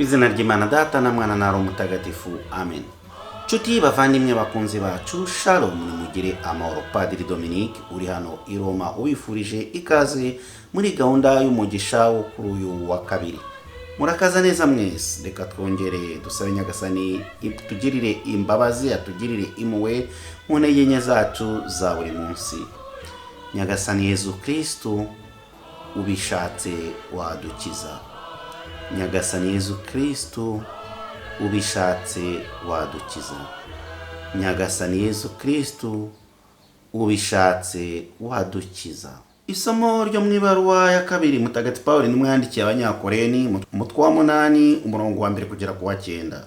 Kw'izina ry'Imana Data na Mwana na Roho Mutagatifu. Amen. Nshuti bavandimwe bakunzi bacu, Shalom, nimugire amahoro. Padiri Dominique uri hano i Roma ubifurije ikaze muri gahunda y'umugisha wo kuri uyu wa kabiri. Murakaza neza mwese. Reka twongere dusabe Nyagasani tugirire imbabazi, atugirire impuhwe mu ntege nke zacu za buri munsi. Nyagasani Yezu Kristo ubishatse wadukiza. Nyagasani Yezu Kristo ubishatse wadukiza. Nyagasani Yezu Kristo ubishatse wadukiza. Isomo ryo mu ibaruwa ya kabiri Mutagatifu Pawulo n'umwandikiye Abanyakoreni, umutwe wa 8 umurongo wa 1 kugera ku wa 9.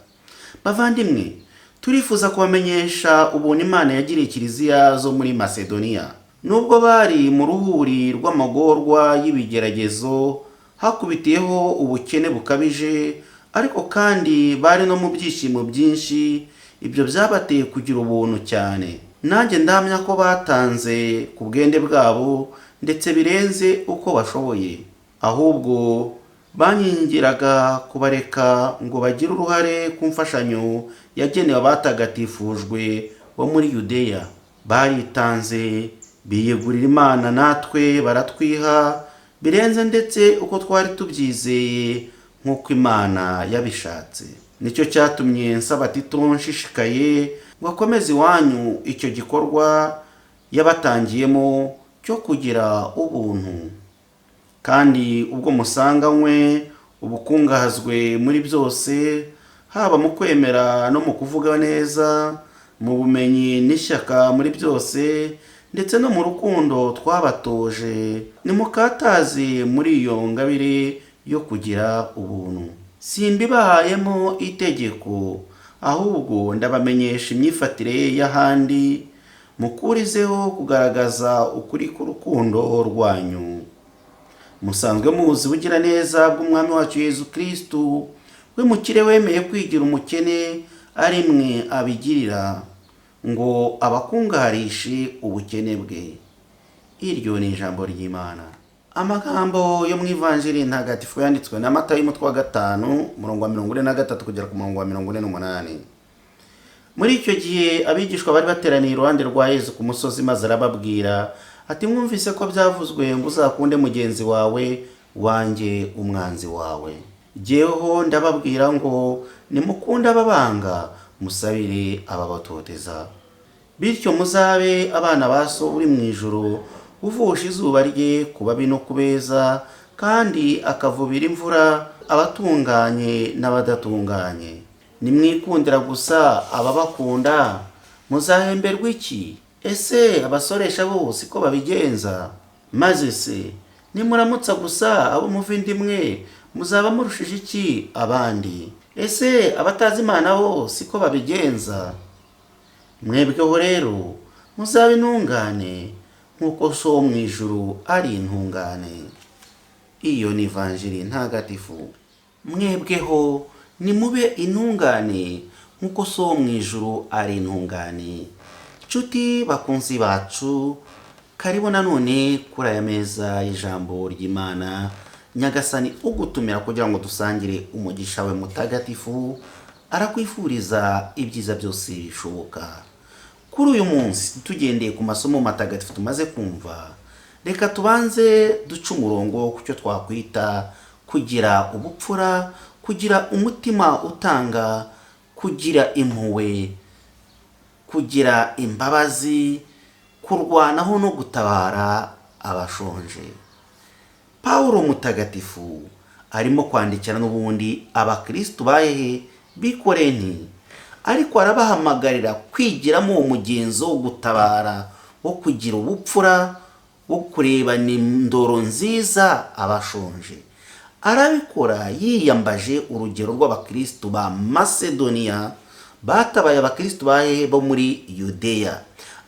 Bavandimwe, turifuza kubamenyesha ubuntu Imana yagiriye kiliziya zo muri Macedonia. Nubwo bari mu ruhuri rw'amagorwa y'ibigeragezo, hakubitiyeho ubukene bukabije, ariko kandi bari no mu byishimo byinshi. Ibyo byabateye kugira ubuntu cyane. Nanjye ndamya ko batanze ku bwende bwabo ndetse birenze uko bashoboye. Ahubwo banyingiraga kubareka ngo bagire uruhare ku mfashanyo yagenewe abatagatifujwe bo muri Yudeya. Baritanze, biyegurira Imana, natwe baratwiha birenze ndetse uko twari tubyizeye nk'uko Imana yabishatse. Nicyo cyatumye nsaba Tito nshishikaye ngo akomeze iwanyu icyo gikorwa yabatangiyemo cyo kugira ubuntu. Kandi ubwo musanganywe ubukungahazwe muri byose, haba mu kwemera no mu kuvuga neza, mu bumenyi n'ishyaka muri byose, ndetse no mu rukundo twabatoje, nimukataze muri iyo ngabire yo kugira ubuntu. Simbibahayemo itegeko, ahubwo ndabamenyesha imyifatire y'ahandi, mukurizeho kugaragaza ukuri k'urukundo rwanyu. Musanzwe muzi ubugira neza bw'Umwami wacu Yezu Kristo, we mukire wemeye kwigira umukene ari mwe abigirira, ngo abakungaharishe ubukene bwe. Iryo ni ijambo ry'Imana. Amagambo yo mu Ivanjiri ntagatifu yanditswe na Matayo umutwe wa 5 umurongo wa 43 kugera ku murongo wa 48. Muri icyo gihe abigishwa bari bateraniye iruhande rwa Yezu ku musozi, maze arababwira ati, mwumvise ko byavuzwe ngo uzakunde mugenzi wawe wanjye umwanzi wawe. Jyeweho ndababwira ngo nimukunde ababanga, musabire ababatoteza, bityo muzabe abana ba So uri mu ijuru, uvusha izuba rye ku babi no ku beza, kandi akavubira imvura abatunganye n'abadatunganye. Nimwikundira gusa ababakunda, muzahemberwa iki? Ese abasoresha bose ko babigenza? Maze se nimuramutsa gusa abo muvindimwe, muzaba murushije iki abandi? Ese abatazi Imana bose ko babigenza? Mwebweho rero muzabe intungane nk'uko So wo mu ijuru ari intungane. Iyo ni Ivanjiri ntagatifu. Mwebweho nimube intungane nk'uko So wo mu ijuru ari intungane. Nshuti bakunzi bacu, karibu nanone kuri aya meza y'ijambo ry'Imana. Nyagasani ugutumira kugira ngo dusangire umugisha we mutagatifu, arakwifuriza ibyiza byose bishoboka. Kuri uyu munsi tugendeye ku masomo matagatifu tumaze kumva, reka tubanze duce umurongo ku cyo twakwita kugira ubupfura, kugira umutima utanga, kugira impuhwe, kugira imbabazi, kurwanaho no gutabara abashonje. Pawulo mutagatifu arimo kwandikira n'ubundi abakristo bahehe b'i Korenti, ariko arabahamagarira kwigiramo umugenzo wo gutabara, wo kugira ubupfura, wo kurebana indoro nziza abashonje. Arabikora yiyambaje urugero rw'abakristo ba Macedonia batabaye abakristo bahehe bo muri Yudeya.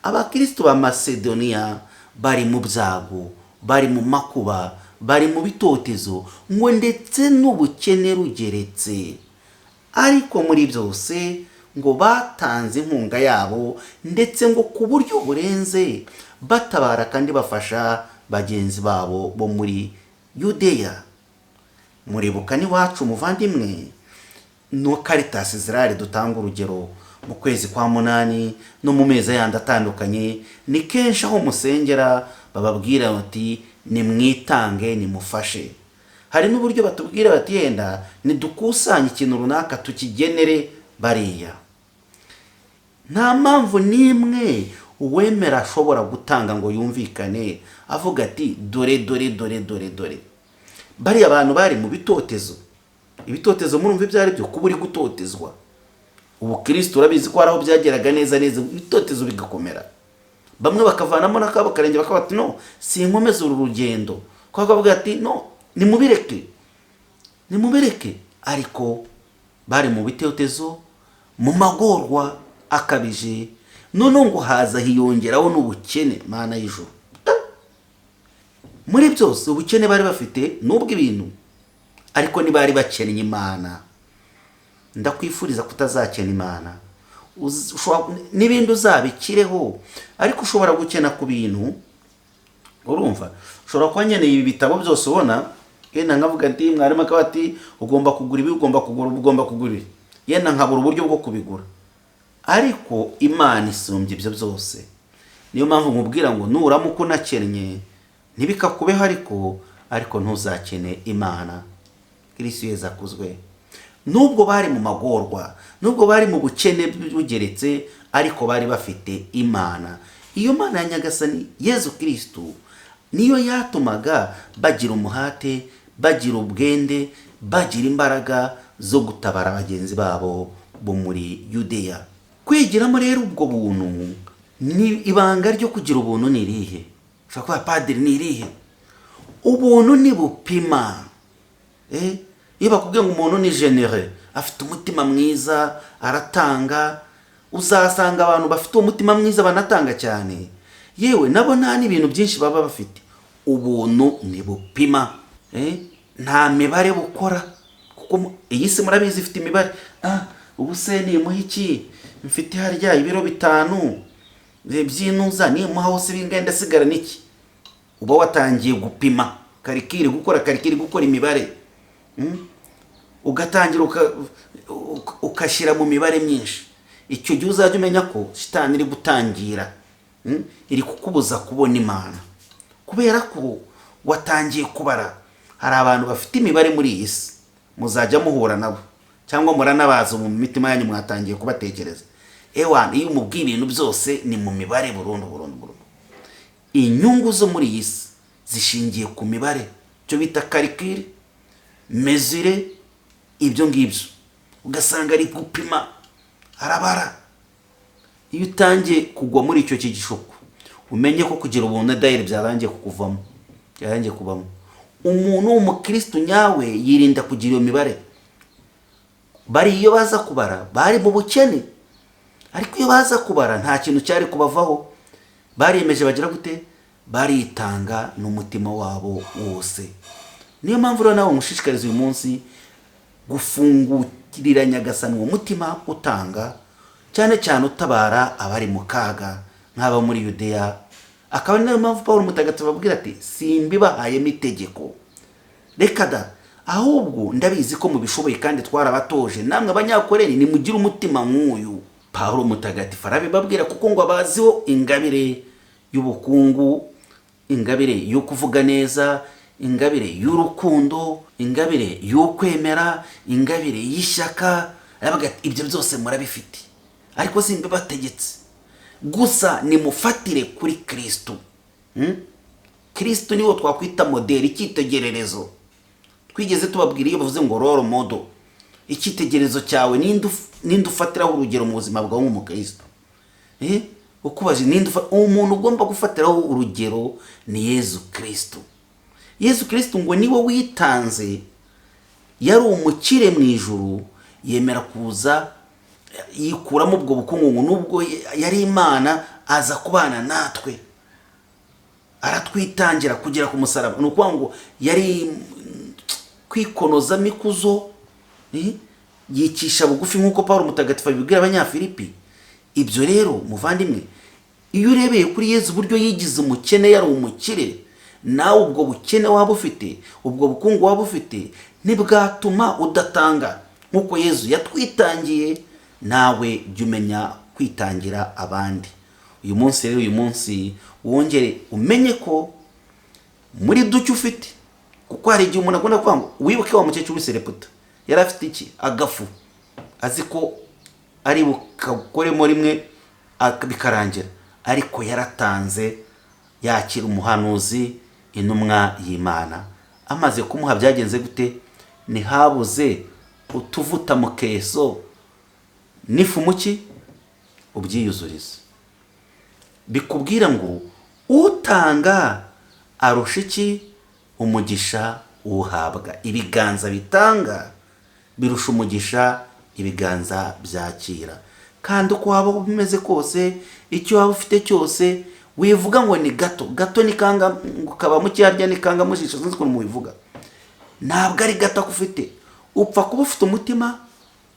Abakristo ba Macedonia bari mu byago, bari mu makuba, bari mu bitotezo, ngo ndetse n'ubukene rugeretse. Ariko muri byose ngo batanze inkunga yabo, ndetse ngo ku buryo burenze, batabara kandi bafasha bagenzi babo bo muri Yudeya. Muribuka ni wacu muvandimwe no Caritas Israel dutanga urugero mu kwezi kwa munani no mu mezi yandi atandukanye, ni kenshi aho musengera bababwira bati nimwitange nimufashe. Hari n'uburyo batubwira bati yenda nidukusanye ikintu runaka tukigenere bariya. Nta mpamvu n'imwe uwemera ashobora gutanga ngo yumvikane avuga ati dore dore dore dore dore. Bariya abantu bari mu bitotezo. Ibitotezo murumva ibyo ari byo, kuba uri gutotezwa. Ubu Kristo urabizi ko araho byageraga neza neza ibitotezo bigakomera. Bamwe bakavanamo nakabo karenge bakabati no sinkomeza uru rugendo. Kwa kavuga ati no nimubireke ariko bari mu bitotezo, mu magorwa akabije, none ngo haza hiyongeraho n'ubukene. Mana y'ijuru, muri byose ubukene bari bafite nubwo ibintu, ariko ntibari bakennye Imana. Ndakwifuriza kutazakena Imana. N'ibindi uzabikireho, ariko ushobora gukena ku bintu. Urumva ushobora kuba nkeneye ibi bitabo byose ubona, yenda nkavuga ati mwarimu akaba ati ugomba kugura ibi, ugomba kugura ibi, yenda nkabura uburyo bwo kubigura. Ariko Imana isumbye ibyo byose. Niyo mpamvu mubwira ngo nuramuka unakennye ntibikakubeho, ariko ntuzakene Imana. Kristo Yesu akuzwe. Nubwo bari mu magorwa, nubwo bari mu bukene bugeretse, ariko bari bafite Imana. Iyo Mana ya Nyagasani Yesu Kristo niyo yatumaga bagira umuhate, bagira ubwende, bagira imbaraga zo gutabara bagenzi babo bo muri Yudeya. Kwigiramo rero ubwo buntu, ni ibanga ryo kugira ubuntu ni irihe? Ushobora kuba padiri ni irihe? Ubuntu ni bupima. Iyo bakubwiye ngo umuntu ni généreux, afite umutima mwiza, aratanga, uzasanga abantu bafite umutima mwiza banatanga cyane. Yewe nabo nta n'ibintu byinshi baba bafite. Ubuntu ni bupima. Nta mibare bukora, kuko iyi si murabizi ifite imibare. Ubu se ni muhiki mfite harya ibiro 5 by'inuza, ni muha hose bingenda sigara niki. Uba watangiye gupima karikiri, gukora imibare. Ugatangira ukashira mu mibare myinshi. Icyo gihe uzajya umenya ko shitani iri gutangira, iri kukubuza kubona Imana, kubera ko watangiye kubara. Hari abantu bafite imibare muri iyi si, muzajya muhura nabo cyangwa muranabaza mu mitima yanyu, mwatangiye kubatekereza. Iyo umubwiye ibintu byose ni mu mibare burundu. Inyungu zo muri iyi si zishingiye ku mibare, cyo bita calcul, mesure, ibyo ngibyo. Ugasanga ari gupima, arabara. Iyo utangiye kugwa muri icyo kigishuko, umenye ko kugira ubuntu daire byarangiye kukuvamo, byarangiye kubamo. Umuntu w'umukristo nyawe yirinda kugira iyo mibare. Bari iyo baza kubara bari mu bukene, ariko iyo baza kubara nta kintu cyari kubavaho. Bariyemeje bagira gute? Baritanga n'umutima wabo wose. Niyo mpamvu rero nawe umushishikariza uyu munsi gufungurira Nyagasani uwo mutima utanga, cyane cyane utabara abari mu kaga nk'aba muri Yudeya. Akaba niyo mpamvu Pawulo mutagatifu ababwira ati simbibahayemo itegeko, reka da, ahubwo ndabizi ko mubishoboye kandi twarabatoje, namwe abanyakoreni nimugire umutima nk'uyu. Pawulo mutagatifu arabibabwira kuko ngo abaziho ingabire y'ubukungu, ingabire yo kuvuga neza, ingabire y'urukundo, ingabire y'ukwemera, ingabire y'ishyaka. Aravuga ati ibyo byose murabifite, ariko simbibategetse, gusa nimufatire kuri Kristo. Kristo niwo twakwita modeli, icyitegererezo. Twigeze tubabwira iyo bavuze ngo role model, icyitegererezo cyawe ninde ufatiraho urugero mu buzima bwawe nk'umukristo. Ukubaje ninde umuntu ugomba gufatiraho urugero? ni Yesu Kristo. Yesu Kristo ngo niwe witanze, yari umukire mu ijuru, yemera kuza yikuramo ubwo bukungu, nubwo yari Imana aza kubana natwe, aratwitangira kugera ku musaraba. Nuko ngo yari kwikonoza mikuzo, yicisha bugufi nk'uko Pawulo mutagatifu abibwira abanyafilipi. Ibyo rero muvandimwe, iyo urebeye kuri Yesu buryo yigize umukene, yari umukire, nawe ubwo bukene waba ufite, ubwo bukungu waba ufite, ntibwatuma udatanga. nk'uko Yezu yatwitangiye, nawe jya umenya kwitangira abandi. Uyu munsi rero, uyu munsi wongere umenye ko muri duke ufite, kuko hari igihe umuntu akunda kuvuga ngo wibuke wa mukecuru w'isereputa yari afite iki, agafu, azi ko ari bukakoremo rimwe bikarangira, ariko yaratanze, yakira umuhanuzi, intumwa y'Imana. Amaze kumuha byagenze gute? Ntihabuze utuvuta mu keso n'ifu muki ubyiyuzuriza. Bikubwira ngo utanga arusha iki? Umugisha uhabwa. Ibiganza bitanga birusha umugisha ibiganza byakira. Kandi uko waba bimeze kose, icyo waba ufite cyose, wivuga ngo ni gato. Gato ni kanga, ukaba mu cyarya ni kanga mujisho, sinzi ukuntu mubivuga. Ntabwo ari gato ufite. Upfa kuba ufite umutima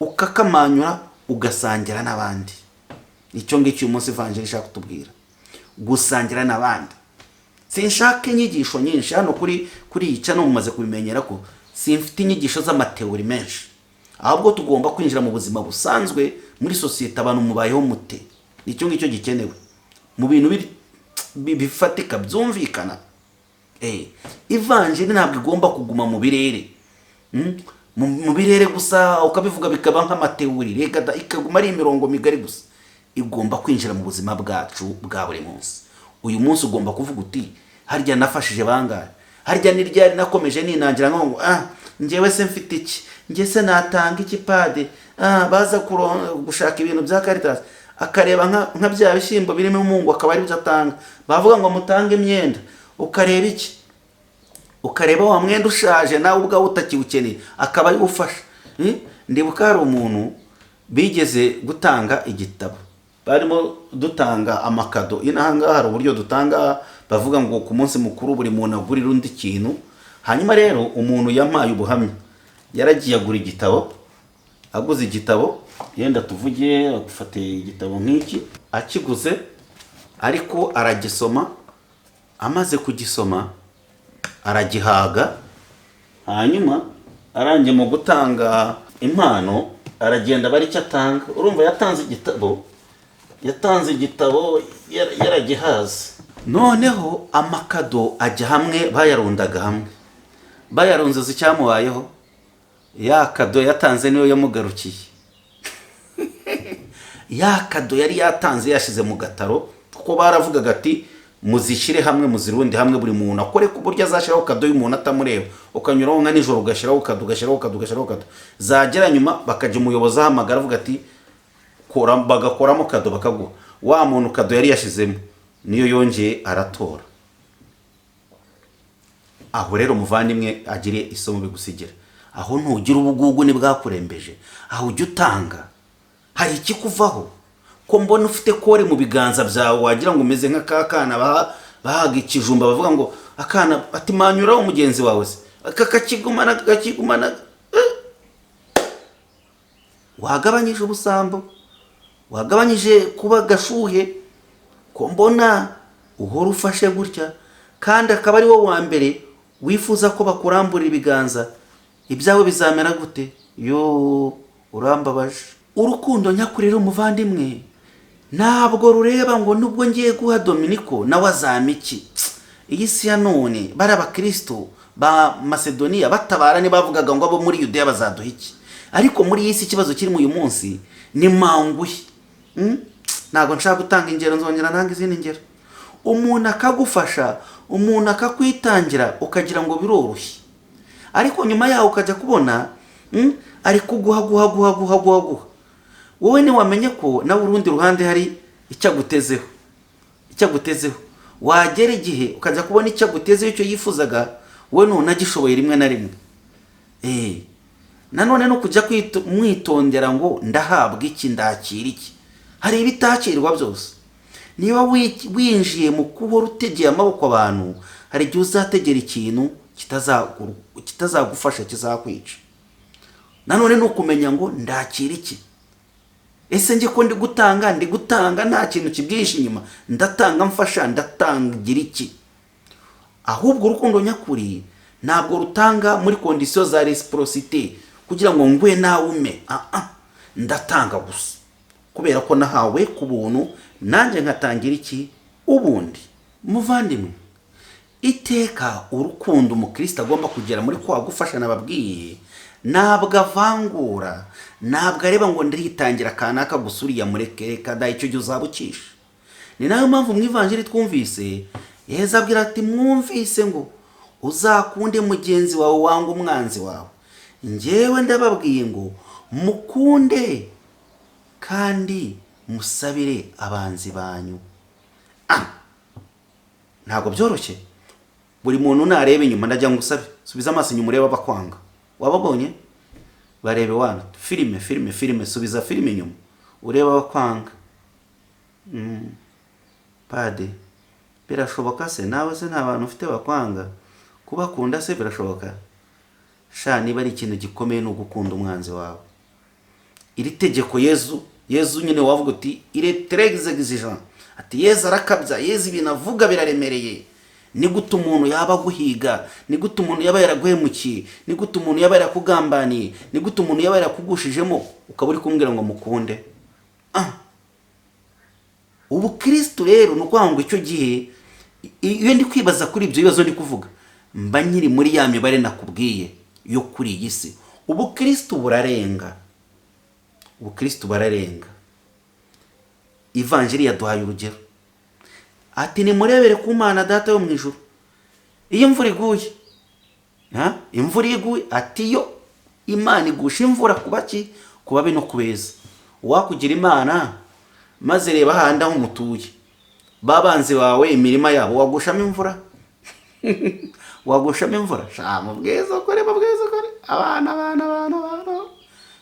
ukakamanyura ugasangira n'abandi. Icyo ngicyo uyu munsi Evangelii ishaka kutubwira, gusangira n'abandi. Sinshaka inyigisho nyinshi hano kuri yica, no mumaze kubimenyera ko simfite inyigisho z'amateori menshi, ahubwo tugomba kwinjira mu buzima busanzwe muri sosiyete. Abantu mubayeho mute? Nicyo ngicyo gikenewe mu bintu bifatika byumvikana. Evangelii ntabwo igomba kuguma mu birere, mu birere gusa ukabivuga bikaba nk'amateori, reka ikaguma ari imirongo migari gusa. Igomba kwinjira mu buzima bwacu bwa buri munsi. Uyu munsi ugomba kuvuga uti, harya nafashije bangahe? Harya ni ryari nakomeje ninangira ngo njyewe se mfite iki? Njye se natanga iki pade? Baza gushaka ibintu bya Caritas, akareba nka bya bishyimbo birimo umungu, akaba ari byo atanga. Bavuga ngo mutange imyenda, ukareba iki? Ukareba wa mwenda ushaje nawe ubwawe utakiwukeneye, akaba ari ufasha. Ndibuka hari umuntu bigeze gutanga igitabo, barimo dutanga amakado. Inahangaha hari uburyo dutanga, bavuga ngo ku munsi mukuru buri muntu agurira undi kintu. Hanyuma rero umuntu yampaye ubuhamya, yaragiye agura igitabo. Aguze igitabo, yenda tuvuge agufate igitabo nk'iki, akiguze ariko aragisoma. Amaze kugisoma aragihaga, hanyuma arangiye mu gutanga impano aragenda bari icyo atanga. Urumva yatanze igitabo yaragihaze. Noneho amakado ajya hamwe, bayarundaga hamwe. Bayarunze icyamubayeho, ya kado yatanze niyo yamugarukiye. Ya kado yari yatanze yashize mu gataro, kuko baravugaga ati muzishyire hamwe, muzirundi hamwe, buri muntu akore ku buryo azashyiraho kado y'umuntu atamureba. Ukanyuraho nka nijoro ugashyiraho kado, ugashyiraho kado. Zagera nyuma bakajya umuyobozi ahamagara avuga ati bagakoramo kado bakaguha. Wa muntu kado yari yashizemo niyo yongeye aratora. Aho rero muvandimwe agire isomo bigusigira. Aho ntugira ubugugu ni bwakurembeje, aho ujya utanga hari ikikuvaho. Ko mbona ufite kore mu biganza byawe, wagira ngo umeze nk'akana bahaga ikijumba, bavuga ngo akana ati manyura umugenzi wawe se kakigumana. Wagabanyije ubusambo, wagabanyije kuba gashuhe. Ko mbona uhora ufashe gutya, kandi akaba ari wowe wa mbere wifuza ko bakuramburira ibiganza, ibyawe bizamera gute? Yo, urambabaje. Urukundo nyakuri rero muvandimwe ntabwo rureba ngo nubwo ngiye guha Dominiko nawe azama iki. Iyi si ya none bari abakristo ba Macedonia batabarane bavugaga ngo abo muri Yudeya bazaduha iki. Ariko muri iyi si ikibazo kiri mu uyu munsi ni manguhe. Ntabwo nshaka gutanga ingero, nzongera ntanga izindi ngero. Umuntu akagufasha, umuntu akakwitangira ukagira ngo biroroshye, ariko nyuma yaho ukajya kubona ari kuguha. Wowe ni wamenye ko nawe urundi ruhande hari icyagutezeho. Wagera igihe ukajya kubona icyagutezeho icyo yifuzaga, wowe ntunagishoboye rimwe na rimwe. Nanone no kujya mwitondera ngo ndahabwa iki, ndakira iki. Hari ibitakirwa byose. Niba winjiye mu kuba rutegeye amaboko abantu, hari igihe uzategera ikintu kitazagufasha, kizakwica. Nanone no kumenya ngo ndakira iki. Ese nge ko ndi gutanga nta kintu kibyihishe inyuma, ndatanga mfasha, ndatangira iki? Ahubwo urukundo nyakuri ntabwo rutanga muri kondisiyo za reciprocité, kugira ngo ngwe nawe ume. Ndatanga gusa kubera ko nahawe ku buntu, nanjye nkatangira iki ubundi. Muvandimwe, iteka urukundo umukristo agomba kugera muri kwa gufasha nababwiye, ntabwo avangura, ntabwo areba ngo ndiritangira kanaka gusa uriya mureke, reka da icyo gihe uzabukisha. Ni nayo mpamvu mu ivanjiri twumvise Yesu abwira ati mwumvise ngo uzakunde mugenzi wawe wanga umwanzi wawe. Njyewe ndababwiye ngo mukunde kandi musabire abanzi banyu. Ntabwo byoroshye. Buri muntu narebe inyuma ndajya ngusabe, subiza amaso inyuma ureba bakwanga. Wababonye? Barebe wana filime, subiza filime inyuma ureba bakwanga. Pade, birashoboka se nawe se nta bantu ufite bakwanga? Kubakunda se birashoboka? Sha niba ari ikintu gikomeye no gukunda umwanzi wawe. Iri tegeko Yesu nyine wavuga uti il est très exigeant. Ati Yesu arakabya, Yesu ibintu avuga biraremereye. Ni gute umuntu yaba guhiga, ni gute umuntu yaba yaraguhemukiye, ni gute umuntu yaba yarakugambaniye, ni gute umuntu yaba yarakugushijemo ukaba uri kumbwira ngo mukunde? Ubu Kristo rero nukwanga icyo gihe iyo ndi kwibaza kuri ibyo bibazo ndi kuvuga, mba nyiri muri ya mibare nakubwiye yo kuri iyi si. Ubu Kristo burarenga. Ubu Kristo bararenga. Ivanjiri yaduhaye urugero. Ati ni murebere ku Mana Data yo mu ijuru. Iyo imvura iguye, imvura iguye, ati yo Imana igusha imvura kubaki, kubabe no kubeza. Wakugira Imana maze reba handa aho mutuye, babanze wawe imirima yabo wagushamo imvura. Wagushamo imvura. Sha mubwiza kore abana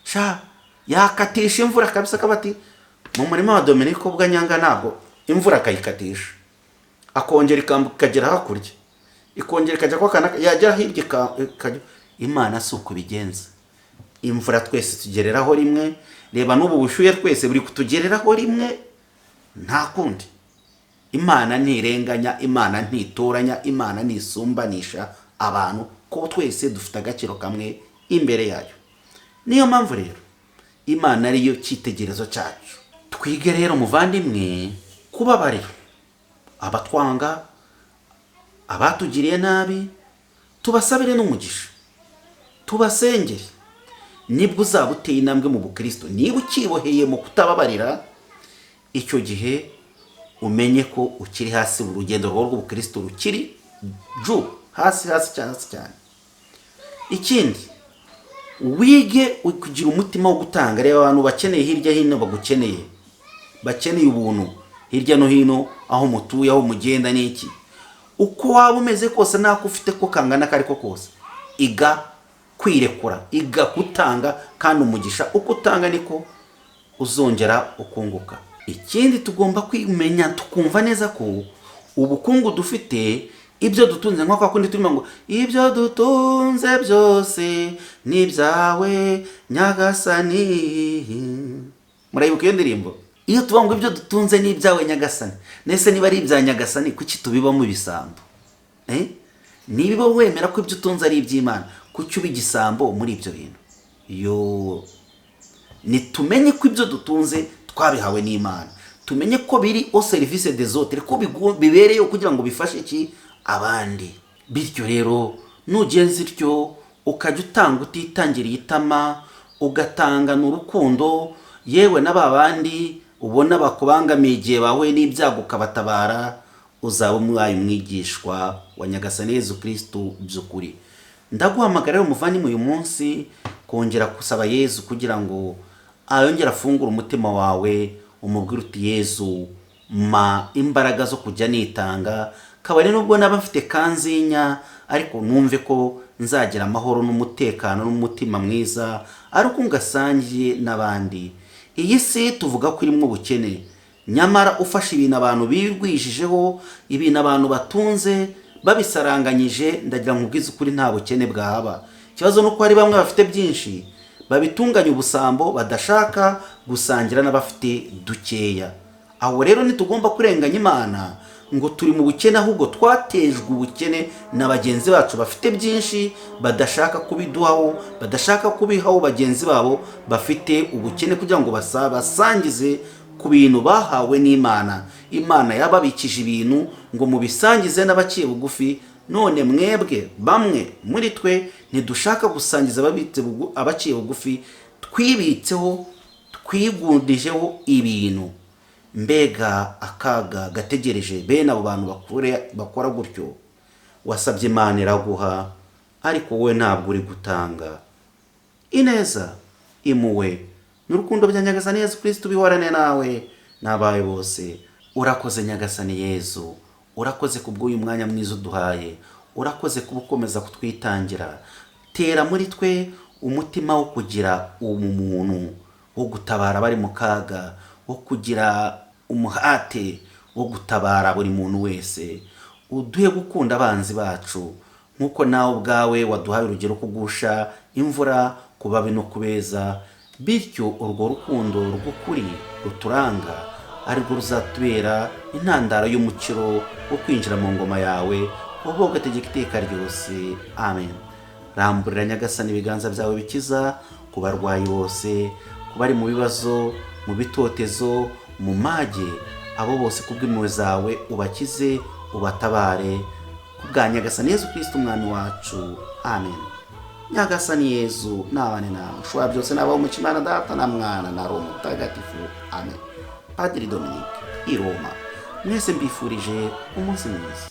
sha yakatisha imvura kabisa kabati. Mu murima wa Dominiko bwa Nyanga ntabwo imvura akayikatisha, akongera ikagera hakurya, ikongera ikajya kwa kana yagera hirya ikajya. Imana si uko bigenza. Imvura twese tugereraho rimwe. Reba n'ubu bushuye twese buri kutugereraho rimwe, nta kundi. Imana ntirenganya, Imana ntitoranya, Imana nisumbanisha abantu, ko twese dufite agaciro kamwe imbere yayo. Niyo mpamvu rero Imana ariyo cyitegerezo cyacu. Twige rero muvandimwe kubabarira abatwanga, abatugiriye nabi, tubasabire n'umugisha, tubasengere. Nibwo uzaba uteye intambwe mu Bukristo. Niba ukiboheye mu kutababarira, icyo gihe umenye ko ukiri hasi, urugendo rw'Ubukristo rukiri hasi cyane. Ikindi, wige kugira umutima wo gutanga. Reba abantu bakeneye hirya hino bagukeneye, bakeneye ubuntu hirya no hino, aho mutuye, aho mugenda n'iki. Uko waba umeze kose, nako ufite ko kangana kariko kose, iga kwirekura, iga gutanga, kandi umugisha uko utanga niko uzongera ukunguka. Ikindi tugomba kwimenya tukumva neza ko ubukungu dufite, ibyo dutunze nko kwa kundi turimo ngo ibyo dutunze byose ni byawe Nyagasani. Murayibuka iyo ndirimbo? Iyo tuvuga ngo ibyo dutunze ni byawe Nyagasani, nese niba ari ibya Nyagasani kuki tubibamo ibisambo? Niba wemera ko ibyo utunze ari iby'Imana, kuki uba igisambo muri ibyo bintu? Nitumenye ko ibyo dutunze twabihawe n'Imana, tumenye ko biri au service des autres, ko bibereye kugira ngo bifashe iki abandi. Bityo rero nugenza ityo ukajya utanga utitangiriye itama, ugatanga n'urukundo, yewe n'ababandi ubona bakubangamiye igihe bahuye n'ibyago ukabatabara, uzaba umwigishwa wa Nyagasani Yesu Kristo by'ukuri. Ndaguhamagara umuvandimwe uyu munsi kongera kusaba Yesu kugira ngo ayongera afungura umutima wawe, umubwire uti Yesu ma imbaraga zo kujya nitanga, kabari nubwo naba mfite kanzinya, ariko numve ko nzagira amahoro n'umutekano n'umutima mwiza, ariko ngasangiye n'abandi. Iyi si tuvuga ko irimo ubukene, nyamara ufashe ibintu abantu bigwijijeho, ibintu abantu batunze babisaranganyije, ndagira ngo ubwize ukuri nta bukene bwahaba. Ikibazo nuko hari bamwe bafite byinshi babitunganya ubusambo, badashaka gusangira n'abafite dukeya. Aho rero nitugomba kurenganya Imana, ngo turi mu bukene, ahubwo twatejwe ubukene na bagenzi bacu bafite byinshi badashaka kubiduhaho, badashaka kubihaho bagenzi babo bafite ubukene, kugira ngo basangize ku bintu bahawe n'Imana. Imana yababikije ibintu ngo mubisangize n'abaciye bugufi. None mwebwe bamwe muri twe ntidushaka gusangiza abaciye bugufi, twibitseho, twigundijeho ibintu. Mbega akaga gategereje bene abo bantu bakora gutyo. Wasabye Imana iraguha, ariko wowe ntabwo uri gutanga. Ineza, impuhwe n'urukundo bya Nyagasani Yesu Kristo bihorane nawe n'abawe bose. Urakoze Nyagasani Yesu, urakoze kubw'uyu mwanya mwiza uduhaye, urakoze kuba ukomeza kutwitangira. Tera muri twe umutima wo kugira umuntu wo gutabara bari mu kaga, wo kugira umuhate wo gutabara buri muntu wese. Uduhe gukunda abanzi bacu nk'uko nawe ubwawe waduhaye urugero kugusha imvura ku babi no kubeza, bityo urwo rukundo rw'ukuri ruturanga arirwo ruzatubera intandaro y'umukiro wo kwinjira mu ngoma yawe, wowe ugategeka iteka ryose. Amen. Ramburira Nyagasani ibiganza byawe bikiza ku barwayi bose, ku bari mu bibazo, mu bitotezo, mu mage, abo bose kubw'impuhwe zawe ubakize, ubatabare, kubwa Nyagasani Yesu Kristo umwami wacu. Amen. Nyagasani Yesu nabane nawe, ushobora byose nabaho mu Imana Data na Mwana na Roho Mutagatifu. Amen. Padiri Dominique, i Roma. Mwese mbifurije umunsi mwiza.